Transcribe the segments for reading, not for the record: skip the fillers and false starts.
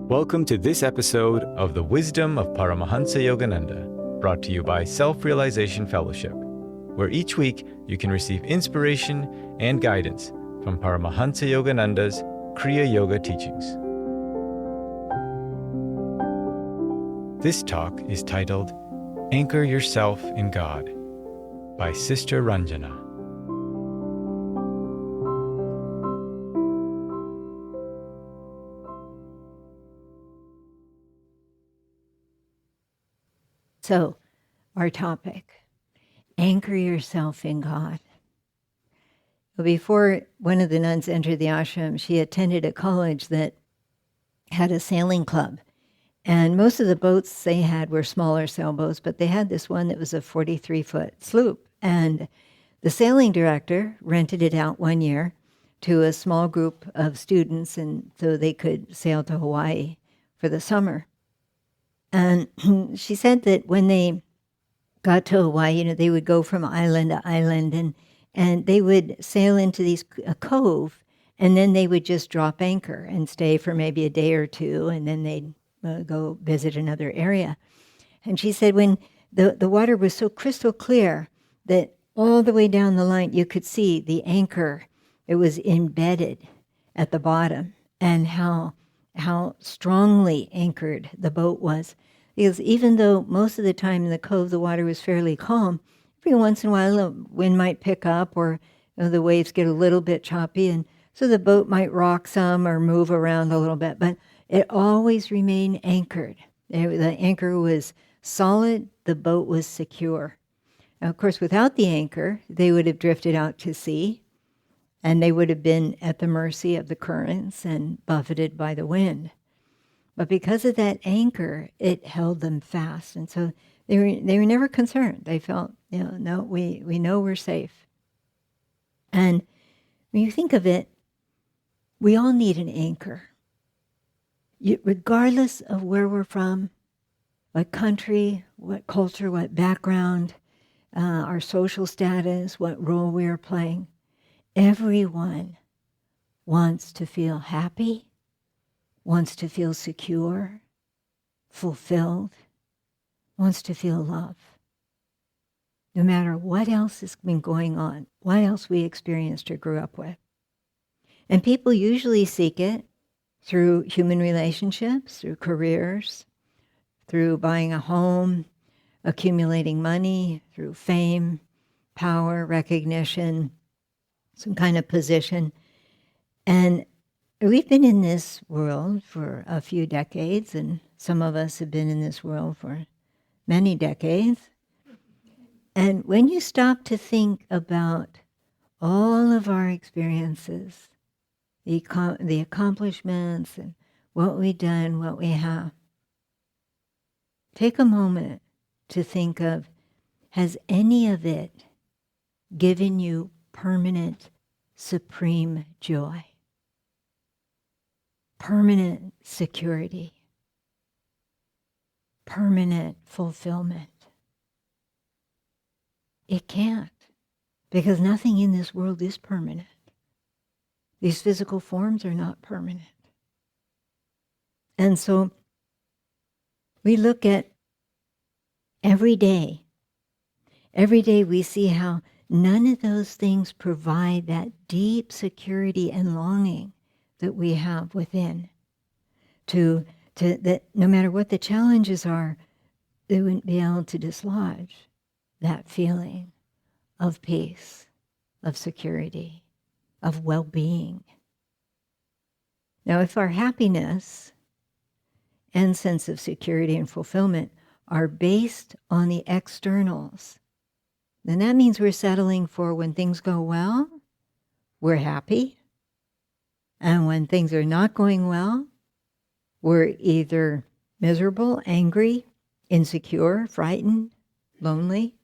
Welcome to this episode of The Wisdom of Paramahansa Yogananda, brought to you by Self-Realization Fellowship, where each week you can receive inspiration and guidance from Paramahansa Yogananda's Kriya Yoga teachings. This talk is titled Anchor Yourself in God by Sister Ranjana. So, our topic, anchor yourself in God. Before one of the nuns entered the ashram, she attended a college that had a sailing club. And most of the boats they had were smaller sailboats, but they had this one that was a 43-foot sloop. And the sailing director rented it out one year to a small group of students, and so they could sail to Hawaii for the summer. And she said that when they got to Hawaii, they would go from island to island, and they would sail into a cove, and then they would just drop anchor and stay for maybe a day or two, and then they'd go visit another area. And she said when the water was so crystal clear that all the way down the line you could see the anchor. It was embedded at the bottom, and how strongly anchored the boat was. Because even though most of the time in the cove the water was fairly calm, every once in a while the wind might pick up, or the waves get a little bit choppy, and so the boat might rock some or move around a little bit, but it always remained anchored. The anchor was solid, the boat was secure. Now, of course, without the anchor, they would have drifted out to sea, and they would have been at the mercy of the currents and buffeted by the wind. But because of that anchor, it held them fast. And so they were never concerned. They felt, no, we know we're safe. And when you think of it, we all need an anchor. Regardless of where we're from, what country, what culture, what background, our social status, what role we are playing, everyone wants to feel happy, wants to feel secure, fulfilled, wants to feel love. No matter what else has been going on, what else we experienced or grew up with. And people usually seek it through human relationships, through careers, through buying a home, accumulating money, through fame, power, recognition, some kind of position. And we've been in this world for a few decades, and some of us have been in this world for many decades. And when you stop to think about all of our experiences, the accomplishments and what we've done, what we have, take a moment to think of, has any of it given you permanent, supreme joy? Permanent security, permanent fulfillment? It can't, because nothing in this world is permanent. These physical forms are not permanent. And so we look at every day we see how none of those things provide that deep security and longing that we have within, to that no matter what the challenges are, they wouldn't be able to dislodge that feeling of peace, of security, of well-being. Now, if our happiness and sense of security and fulfillment are based on the externals, then that means we're settling for when things go well, we're happy. And when things are not going well, we're either miserable, angry, insecure, frightened, lonely.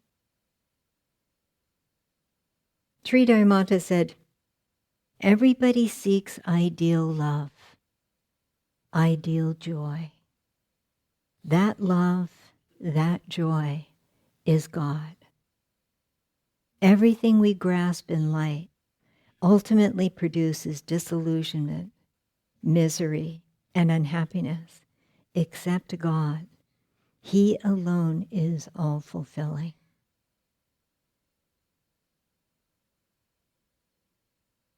Sri Dhammata said, everybody seeks ideal love, ideal joy. That love, that joy is God. Everything we grasp in light ultimately produces disillusionment, misery, and unhappiness except God. He alone is all-fulfilling.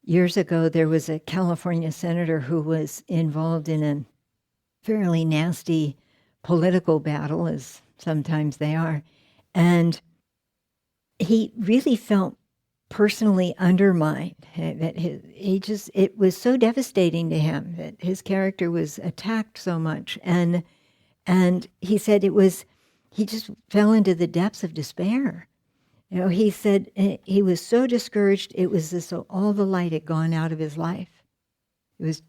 Years ago, there was a California senator who was involved in a fairly nasty political battle, as sometimes they are, and he really felt personally undermined. That it was so devastating to him that his character was attacked so much, and he said he just fell into the depths of despair. He said he was so discouraged, it was as though all the light had gone out of his life. It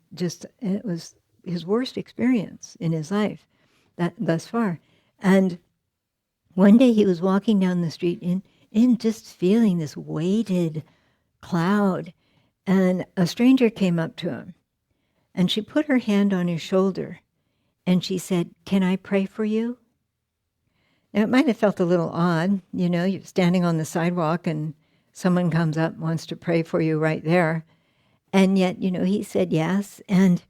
was his worst experience in his life thus far. And one day he was walking down the street in just feeling this weighted cloud, and a stranger came up to him, and she put her hand on his shoulder, and she said, "Can I pray for you?" Now, it might have felt a little odd, you're standing on the sidewalk and someone comes up and wants to pray for you right there. And yet, he said yes. And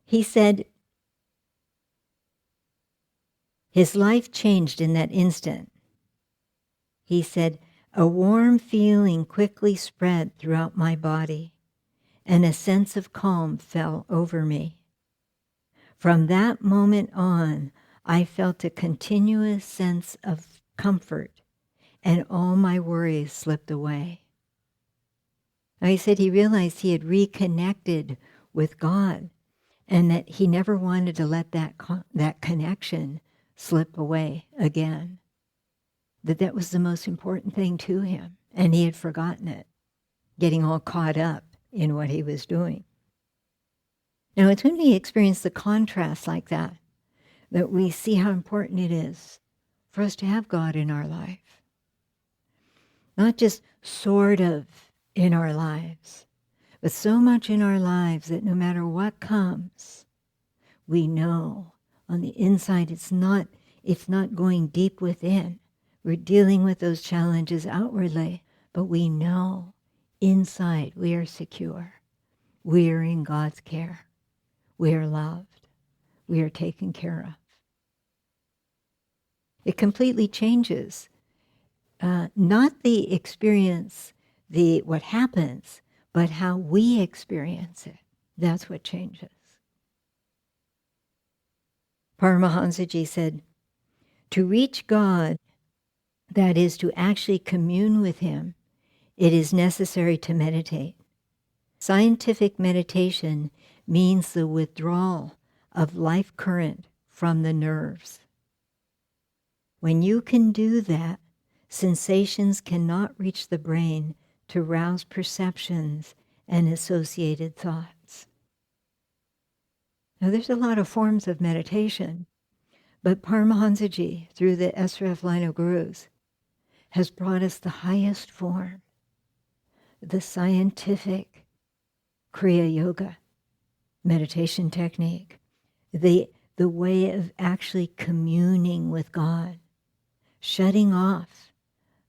he said his life changed in that instant. He said, "A warm feeling quickly spread throughout my body, and a sense of calm fell over me. From that moment on, I felt a continuous sense of comfort, and all my worries slipped away." Now, he said he realized he had reconnected with God, and that he never wanted to let that connection slip away again. That was the most important thing to him, and he had forgotten it, getting all caught up in what he was doing. Now, it's when we experience the contrast like that we see how important it is for us to have God in our life. Not just sort of in our lives, but so much in our lives that no matter what comes, we know on the inside it's not going deep within. We're dealing with those challenges outwardly, but we know inside we are secure. We are in God's care. We are loved. We are taken care of. It completely changes, not the experience, what happens, but how we experience it. That's what changes. Paramahansa said, "To reach God, that is to actually commune with Him, it is necessary to meditate. Scientific meditation means the withdrawal of life current from the nerves. When you can do that, sensations cannot reach the brain to rouse perceptions and associated thoughts." Now, there's a lot of forms of meditation, but Paramahansa, through the SRF line of gurus, has brought us the highest form, the scientific Kriya Yoga meditation technique, the way of actually communing with God, shutting off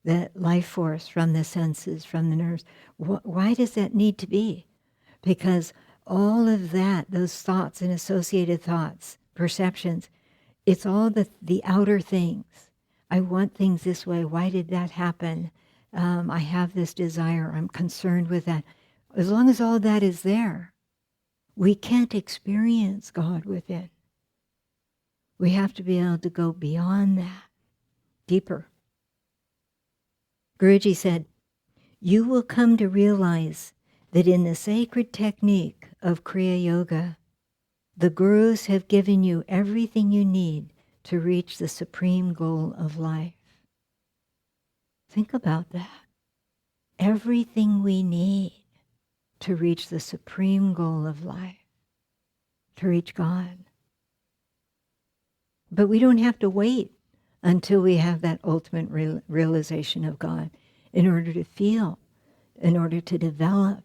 that life force from the senses, from the nerves. Why does that need to be? Because all of that, those thoughts and associated thoughts, perceptions, it's all the outer things. I want things this way. Why did that happen? I have this desire. I'm concerned with that. As long as all that is there, we can't experience God within. We have to be able to go beyond that, deeper. Guruji said, "You will come to realize that in the sacred technique of Kriya Yoga, the gurus have given you everything you need to reach the supreme goal of life." Think about that. Everything we need to reach the supreme goal of life, to reach God. But we don't have to wait until we have that ultimate realization of God in order to feel, in order to develop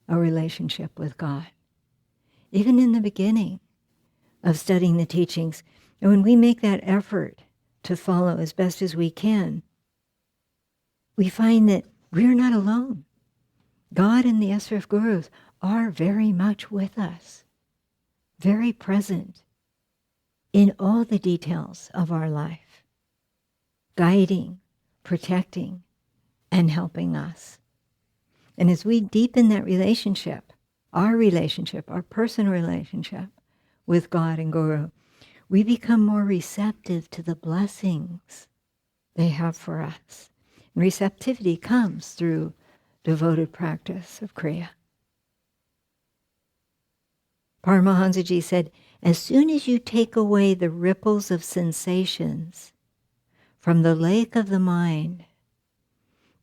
a relationship with God. Even in the beginning of studying the teachings, and when we make that effort to follow as best as we can, we find that we're not alone. God and the SRF gurus are very much with us. very present in all the details of our life, guiding, protecting, and helping us. And as we deepen that relationship, our personal relationship with God and Guru, we become more receptive to the blessings they have for us. And receptivity comes through devoted practice of Kriya. Paramahansaji said, as soon as you take away the ripples of sensations from the lake of the mind,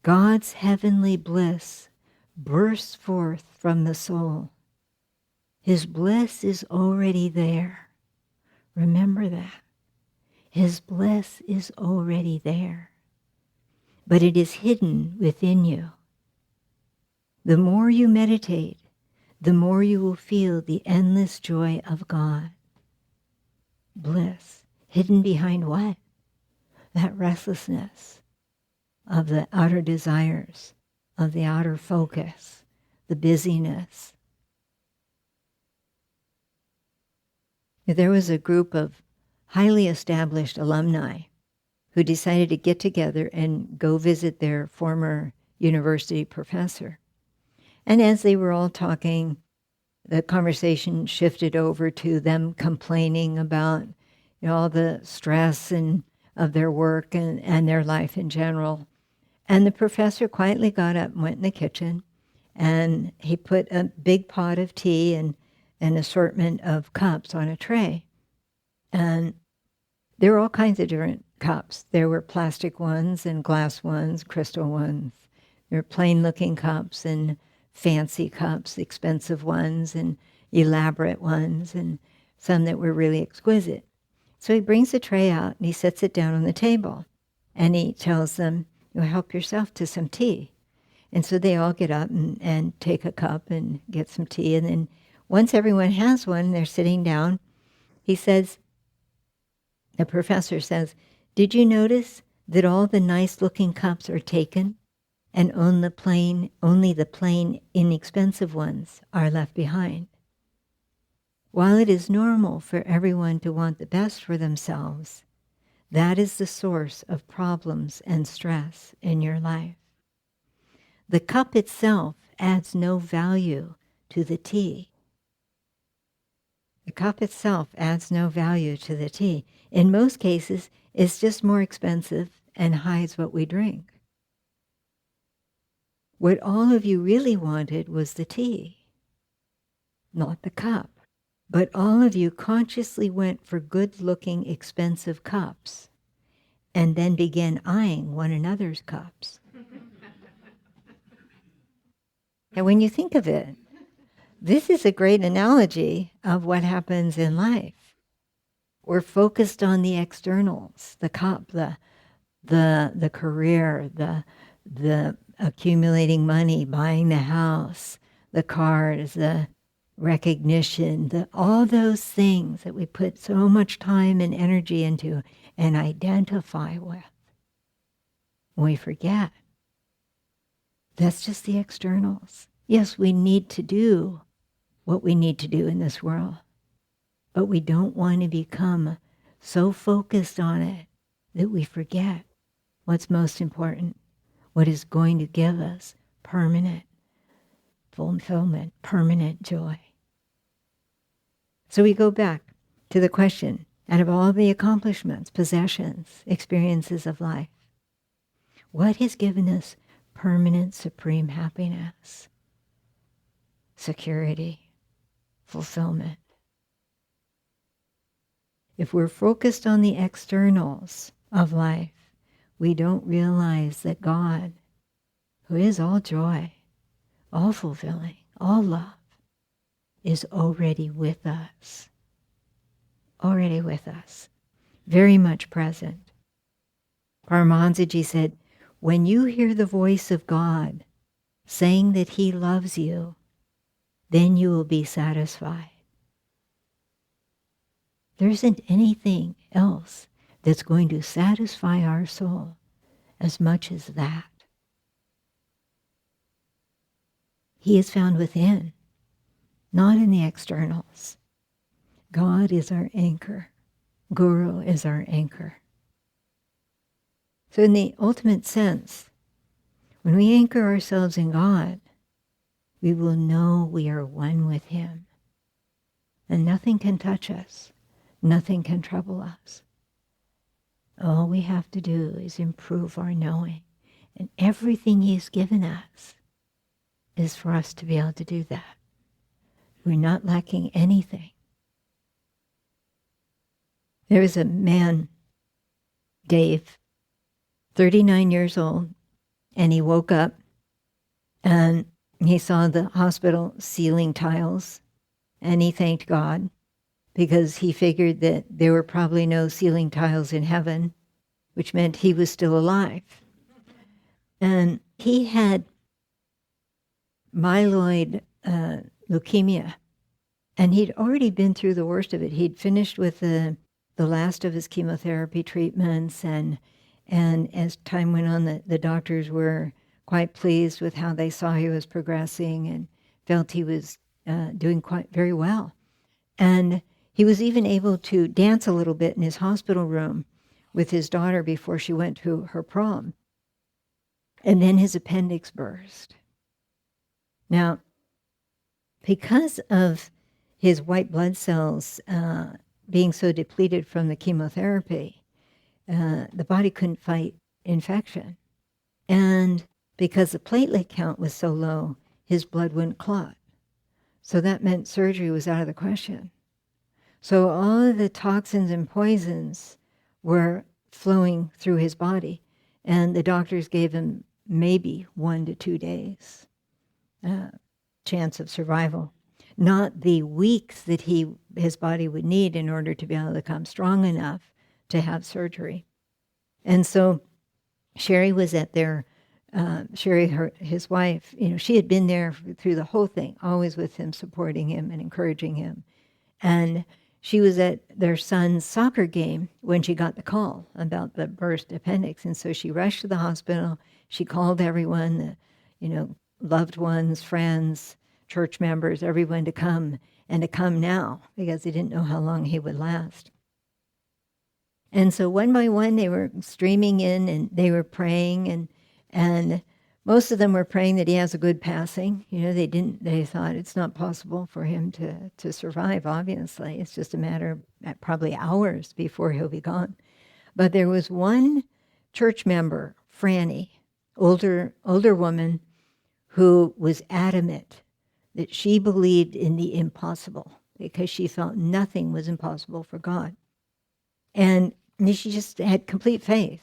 God's heavenly bliss bursts forth from the soul. His bliss is already there. Remember that. His bliss is already there. But it is hidden within you. The more you meditate, the more you will feel the endless joy of God. Bliss. Hidden behind what? That restlessness of the outer desires, of the outer focus, the busyness. There was a group of highly established alumni who decided to get together and go visit their former university professor. And as they were all talking, the conversation shifted over to them complaining about all the stress and of their work and their life in general. And the professor quietly got up and went in the kitchen, and he put a big pot of tea and an assortment of cups on a tray. And there were all kinds of different cups. There were plastic ones and glass ones, crystal ones. There were plain-looking cups and fancy cups, expensive ones and elaborate ones, and some that were really exquisite. So he brings the tray out and he sets it down on the table. And he tells them, help yourself to some tea. And so they all get up and take a cup and get some tea. And then once everyone has one, they're sitting down, he says, the professor says, did you notice that all the nice-looking cups are taken and only the plain, inexpensive ones are left behind? While it is normal for everyone to want the best for themselves, that is the source of problems and stress in your life. The cup itself adds no value to the tea. The cup itself adds no value to the tea. In most cases, it's just more expensive and hides what we drink. What all of you really wanted was the tea, not the cup. But all of you consciously went for good-looking, expensive cups and then began eyeing one another's cups. And when you think of it, this is a great analogy of what happens in life. We're focused on the externals, the cup, the career, the accumulating money, buying the house, the cars, the recognition, all those things that we put so much time and energy into and identify with. We forget. That's just the externals. Yes, we need to do what we need to do in this world, but we don't want to become so focused on it that we forget what's most important, what is going to give us permanent fulfillment, permanent joy. So we go back to the question, out of all the accomplishments, possessions, experiences of life, what has given us permanent supreme happiness, security, fulfillment? If we're focused on the externals of life, we don't realize that God, who is all joy, all fulfilling, all love, is already with us. Already with us. Very much present. Paramahansaji said, when you hear the voice of God saying that he loves you, then you will be satisfied. There isn't anything else that's going to satisfy our soul as much as that. He is found within, not in the externals. God is our anchor. Guru is our anchor. So in the ultimate sense, when we anchor ourselves in God, we will know we are one with Him. And nothing can touch us. Nothing can trouble us. All we have to do is improve our knowing. And everything He's given us is for us to be able to do that. We're not lacking anything. There was a man, Dave, 39 years old, and he woke up and he saw the hospital ceiling tiles, and he thanked God because he figured that there were probably no ceiling tiles in heaven, which meant he was still alive. And he had myeloid leukemia, and he'd already been through the worst of it. He'd finished with the last of his chemotherapy treatments, and as time went on, the doctors were quite pleased with how they saw he was progressing and felt he was doing quite very well. And he was even able to dance a little bit in his hospital room with his daughter before she went to her prom. And then his appendix burst. Now, because of his white blood cells being so depleted from the chemotherapy, the body couldn't fight infection. And because the platelet count was so low, his blood wouldn't clot. So that meant surgery was out of the question. So all of the toxins and poisons were flowing through his body, and the doctors gave him maybe 1 to 2 days chance of survival, not the weeks that his body would need in order to be able to become strong enough to have surgery. And so Sherry was at their, his wife, she had been there through the whole thing, always with him, supporting him and encouraging him. And she was at their son's soccer game when she got the call about the burst appendix. And so she rushed to the hospital. She called everyone, loved ones, friends, church members, everyone to come, and to come now, because they didn't know how long he would last. And so one by one, they were streaming in, and they were praying, and most of them were praying that he has a good passing. They thought it's not possible for him to survive, obviously. It's just a matter of probably hours before he'll be gone. But there was one church member, Franny, older woman, who was adamant that she believed in the impossible because she felt nothing was impossible for God. And she just had complete faith.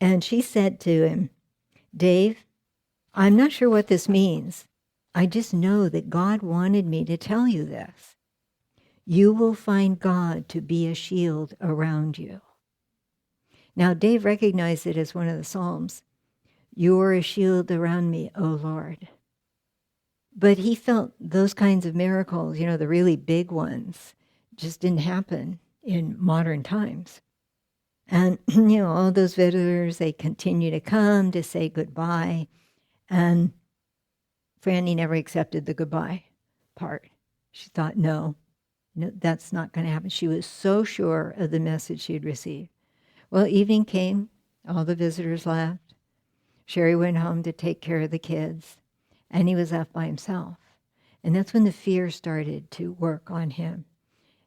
And she said to him, "Dave, I'm not sure what this means. I just know that God wanted me to tell you this. You will find God to be a shield around you." Now, Dave recognized it as one of the Psalms. "You are a shield around me, O Lord." But he felt those kinds of miracles, the really big ones, just didn't happen in modern times. And, all those visitors, they continue to come to say goodbye. And Franny never accepted the goodbye part. She thought, no, that's not going to happen. She was so sure of the message she had received. Well, evening came. All the visitors left. Sherry went home to take care of the kids. And he was left by himself. And that's when the fear started to work on him.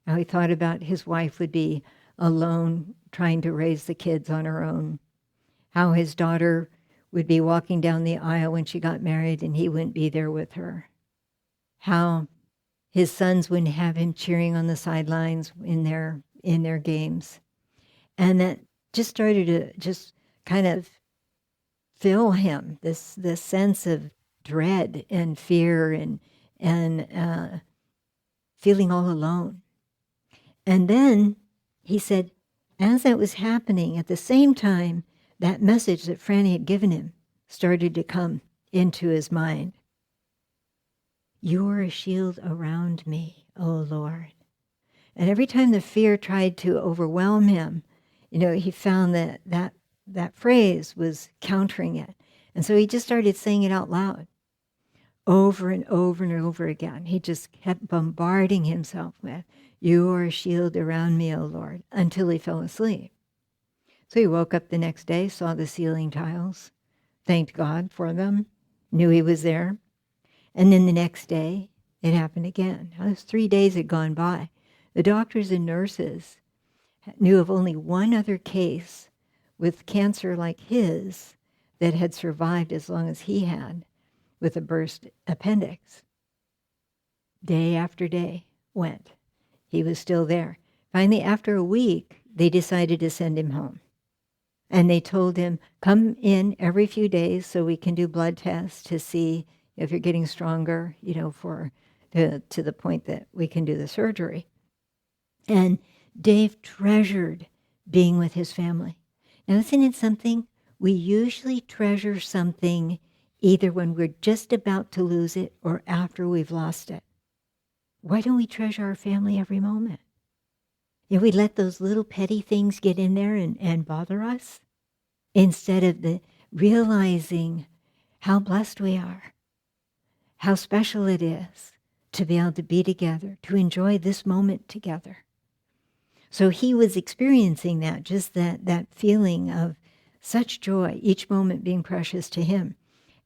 Now he thought about his wife would be alone trying to raise the kids on her own. How his daughter would be walking down the aisle when she got married and he wouldn't be there with her. How his sons wouldn't have him cheering on the sidelines in their games. And that just started to just kind of fill him, this sense of dread and fear and feeling all alone. And then he said, as that was happening, at the same time, that message that Franny had given him started to come into his mind. You are a shield around me, O Lord. And every time the fear tried to overwhelm him, he found that phrase was countering it. And so he just started saying it out loud. over and over and over again. He just kept bombarding himself with, "You are a shield around me, O Lord," until he fell asleep. So he woke up the next day, saw the ceiling tiles, thanked God for them, knew he was there. And then the next day, it happened again. Now, those 3 days had gone by. The doctors and nurses knew of only one other case with cancer like his that had survived as long as he had with a burst appendix. Day after day went. He was still there. Finally, after a week, they decided to send him home. And they told him, come in every few days so we can do blood tests to see if you're getting stronger, to the point that we can do the surgery. And Dave treasured being with his family. Now, isn't it something? We usually treasure something either when we're just about to lose it or after we've lost it. Why don't we treasure our family every moment? If we let those little petty things get in there and bother us, instead of realizing how blessed we are, how special it is to be able to be together, to enjoy this moment together. So he was experiencing that, just that feeling of such joy, each moment being precious to him.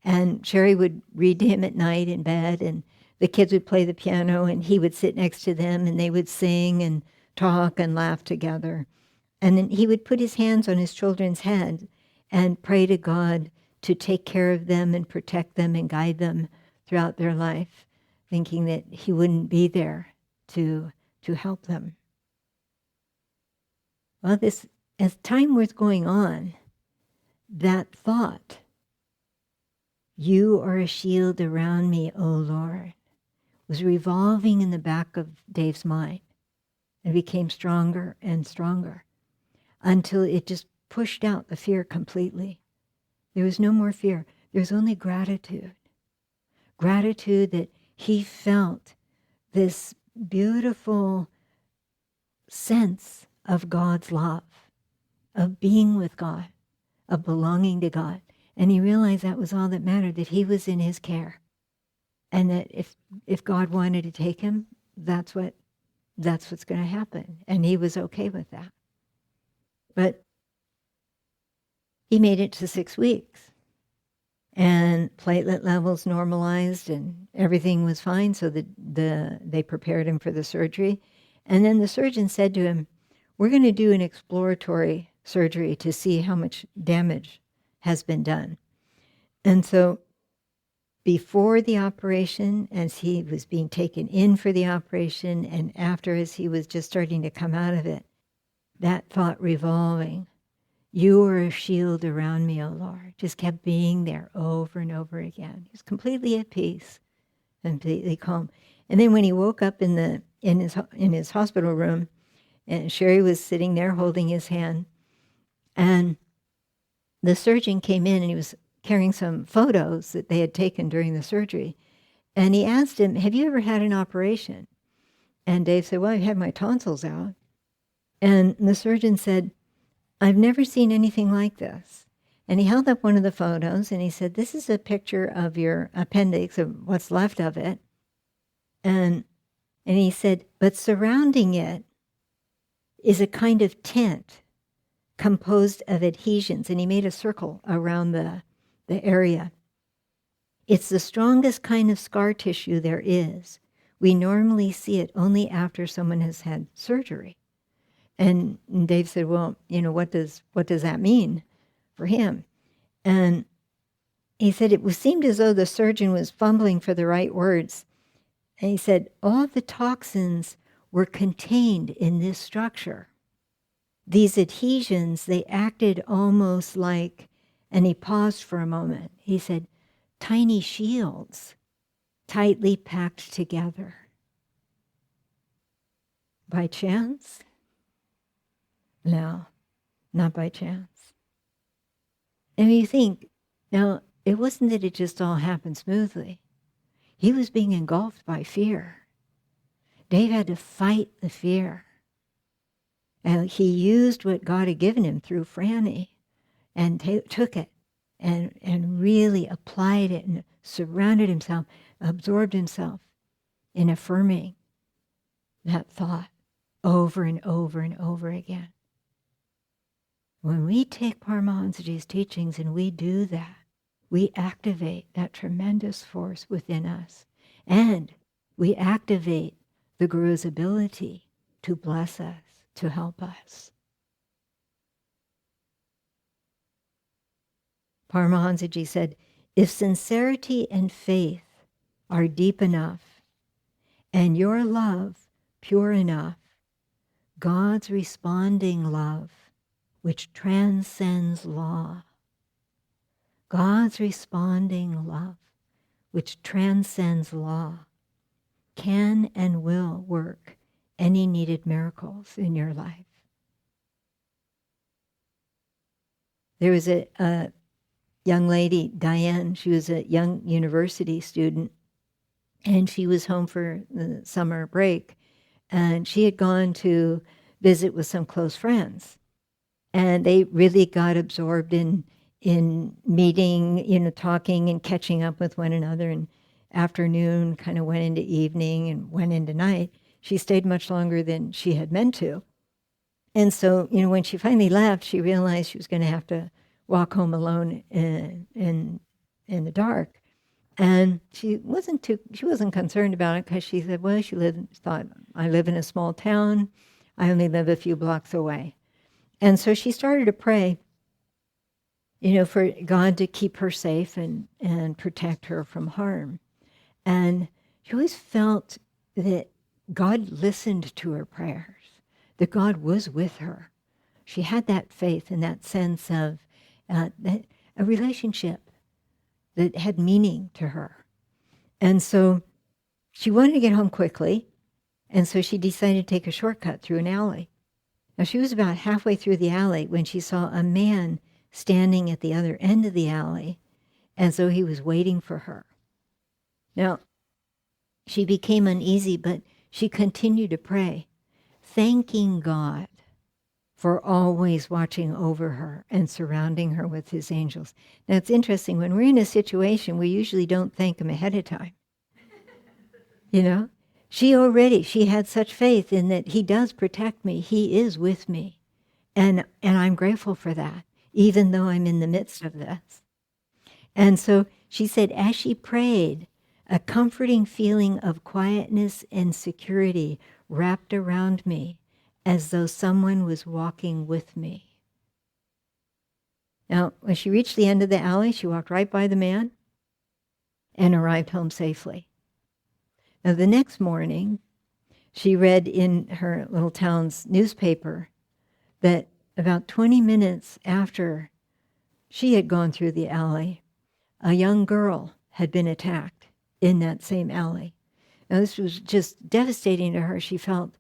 And Sherry would read to him at night in bed, and the kids would play the piano, and he would sit next to them, and they would sing and talk and laugh together. And then he would put his hands on his children's head and pray to God to take care of them and protect them and guide them throughout their life, thinking that he wouldn't be there to help them. Well, as time was going on, that thought, "You are a shield around me, O Lord," was revolving in the back of Dave's mind and became stronger and stronger until it just pushed out the fear completely. There was no more fear. There was only gratitude. Gratitude that he felt this beautiful sense of God's love, of being with God, of belonging to God. And he realized that was all that mattered, that he was in his care. And that if God wanted to take him, that's what's going to happen. And he was okay with that. But he made it to 6 weeks. And platelet levels normalized and everything was fine. So they prepared him for the surgery. And then the surgeon said to him, "We're going to do an exploratory surgery to see how much damage has been done." And so before the operation, as he was being taken in for the operation, and after as he was just starting to come out of it, that thought revolving, "You are a shield around me, O Lord," just kept being there over and over again. He was completely at peace, completely calm. And then when he woke up in his hospital room, and Sherry was sitting there holding his hand, and the surgeon came in and he was carrying some photos that they had taken during the surgery. And he asked him, "Have you ever had an operation?" And Dave said, "Well, I've had my tonsils out." And the surgeon said, "I've never seen anything like this." And he held up one of the photos and he said, "This is a picture of your appendix, of what's left of it." And he said, "But surrounding it is a kind of tent composed of adhesions." And he made a circle around the area. "It's the strongest kind of scar tissue there is. We normally see it only after someone has had surgery." And Dave said, "Well, what does that mean for him?" And he said it seemed as though the surgeon was fumbling for the right words. And he said, "All the toxins were contained in this structure. These adhesions, they acted almost like," and he paused for a moment. He said, "tiny shields tightly packed together." By chance? No, not by chance. And you think, now, it wasn't that it just all happened smoothly. He was being engulfed by fear. Dave had to fight the fear. And he used what God had given him through Franny and took it and really applied it and surrounded himself, absorbed himself in affirming that thought over and over and over again. When we take Paramahansaji's teachings and we do that, we activate that tremendous force within us. And we activate the Guru's ability to bless us, to help us. Paramahansaji said, if sincerity and faith are deep enough and your love pure enough, God's responding love, which transcends law, God's responding love, which transcends law, can and will work any needed miracles in your life. There was a young lady, Diane, she was a young university student, and she was home for the summer break, and she had gone to visit with some close friends. And they really got absorbed in meeting, talking and catching up with one another. And afternoon kind of went into evening and went into night. She stayed much longer than she had meant to. And so, when she finally left, she realized she was going to have to walk home alone in the dark. And she wasn't concerned about it, because she said, well, thought, I live in a small town. I only live a few blocks away. And so she started to pray, for God to keep her safe and protect her from harm. And she always felt that God listened to her prayers, that God was with her. She had that faith and that sense of a relationship that had meaning to her. And so she wanted to get home quickly, and so she decided to take a shortcut through an alley. Now, she was about halfway through the alley when she saw a man standing at the other end of the alley, as though he was waiting for her. Now, she became uneasy, but she continued to pray, thanking God for always watching over her and surrounding her with his angels. Now, it's interesting, when we're in a situation, we usually don't thank him ahead of time. She had such faith in that he does protect me. He is with me. And I'm grateful for that, even though I'm in the midst of this. And so she said, as she prayed, a comforting feeling of quietness and security wrapped around me, as though someone was walking with me. Now, when she reached the end of the alley, she walked right by the man and arrived home safely. Now, the next morning, she read in her little town's newspaper that about 20 minutes after she had gone through the alley, a young girl had been attacked in that same alley. Now, this was just devastating to her. She felt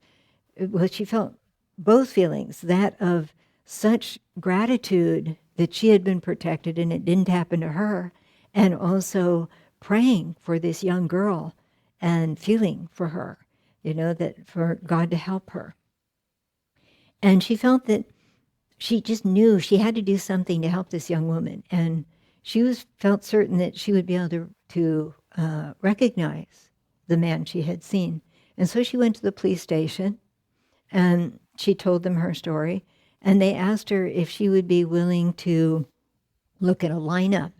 both feelings, that of such gratitude that she had been protected and it didn't happen to her, and also praying for this young girl and feeling for her, that for God to help her. And she felt that she just knew she had to do something to help this young woman. And she felt certain that she would be able to recognize the man she had seen. And so she went to the police station and she told them her story. And they asked her if she would be willing to look at a lineup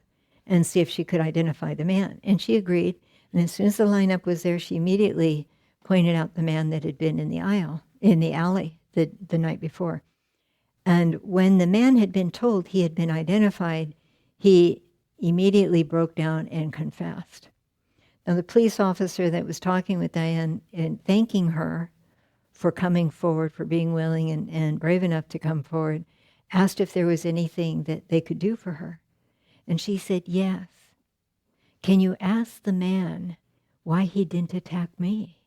and see if she could identify the man. And she agreed. And as soon as the lineup was there, she immediately pointed out the man that had been in the alley the night before. And when the man had been told he had been identified, he immediately broke down and confessed. Now, the police officer that was talking with Diane and thanking her for coming forward, for being willing and brave enough to come forward, asked if there was anything that they could do for her. And she said, yes. Can you ask the man why he didn't attack me?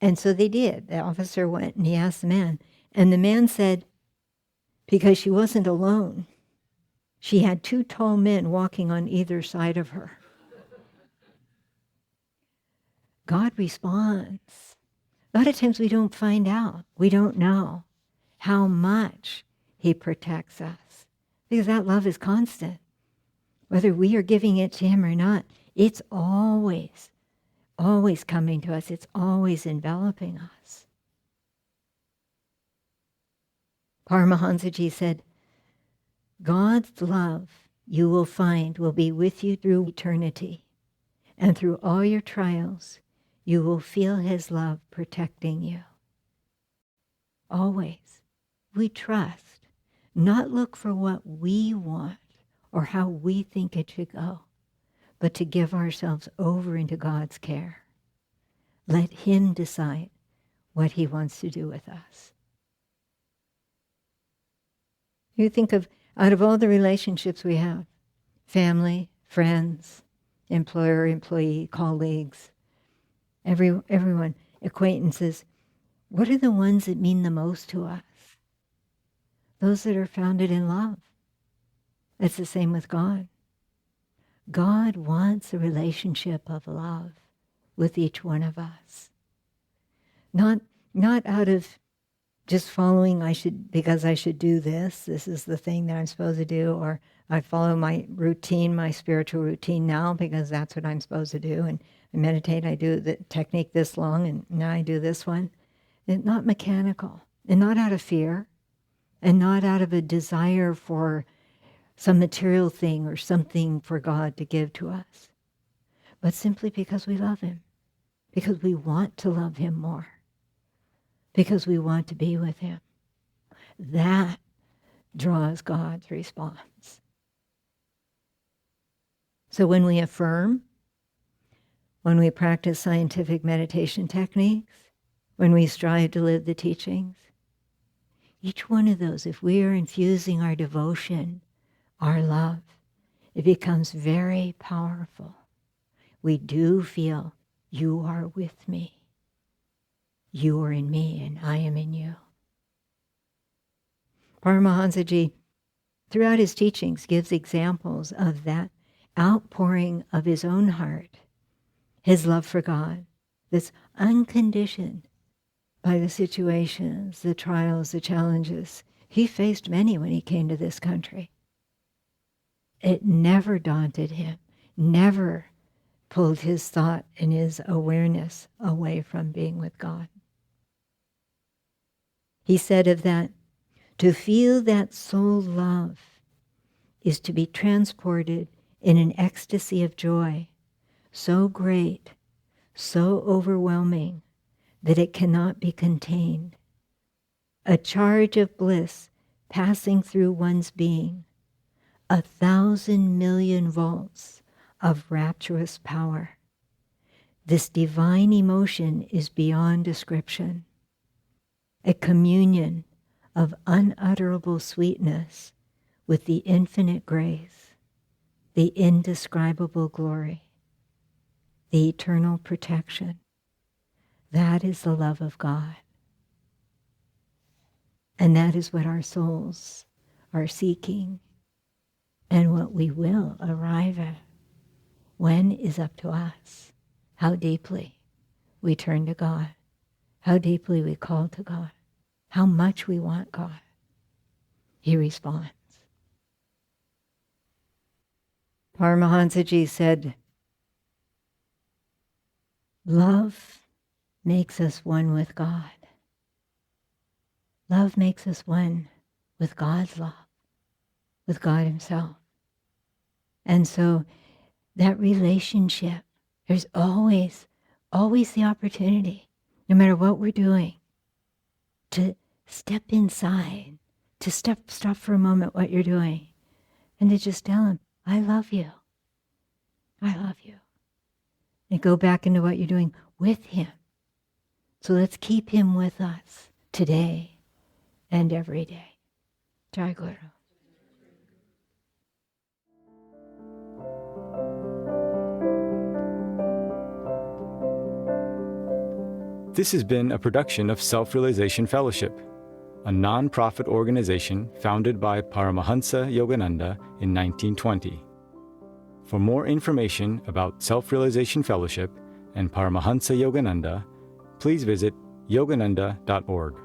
And so they did. The officer went and he asked the man. And the man said, because she wasn't alone. She had two tall men walking on either side of her. God responds. A lot of times we don't find out. We don't know how much he protects us, because that love is constant. Whether we are giving it to him or not, It's always, always coming to us. It's always enveloping us. Paramahansaji said, God's love you will find will be with you through eternity, and through all your trials, you will feel his love protecting you. Always, we trust, not look for what we want or how we think it should go, but to give ourselves over into God's care. Let him decide what he wants to do with us. You think of, out of all the relationships we have, family, friends, employer, employee, colleagues, everyone, acquaintances, what are the ones that mean the most to us? Those that are founded in love. It's the same with God. God wants a relationship of love with each one of us. Not out of just following because I should do this is the thing that I'm supposed to do, or I follow my routine, my spiritual routine now because that's what I'm supposed to do, and I meditate, I do the technique this long, and now I do this one. It's not mechanical, and not out of fear, and not out of a desire for some material thing or something for God to give to us, but simply because we love him, because we want to love him more, because we want to be with him. That draws God's response. So when we affirm, when we practice scientific meditation techniques, when we strive to live the teachings, each one of those, if we are infusing our devotion, our love, it becomes very powerful. We do feel, you are with me. You are in me and I am in you. Paramahansaji, throughout his teachings, gives examples of that outpouring of his own heart, his love for God, that's unconditioned by the situations, the trials, the challenges. He faced many when he came to this country. It never daunted him, never pulled his thought and his awareness away from being with God. He said of that, to feel that soul love is to be transported in an ecstasy of joy, so great, so overwhelming, that it cannot be contained. A charge of bliss passing through one's being, 1,000 million volts of rapturous power. This divine emotion is beyond description. A communion of unutterable sweetness with the infinite grace, the indescribable glory, the eternal protection. That is the love of God. And that is what our souls are seeking, and what we will arrive at. When is up to us. How deeply we turn to God. How deeply we call to God. How much we want God. He responds. Paramahansaji said, love makes us one with God. Love makes us one with God's love, with God himself. And so that relationship, there's always the opportunity, no matter what we're doing, to step inside, to stop for a moment what you're doing, and to just tell him, I love you. I love you. And go back into what you're doing with him. So let's keep him with us today and every day. Jai Guru. This has been a production of Self-Realization Fellowship, a non-profit organization founded by Paramahansa Yogananda in 1920. For more information about Self-Realization Fellowship and Paramahansa Yogananda, please visit yogananda.org.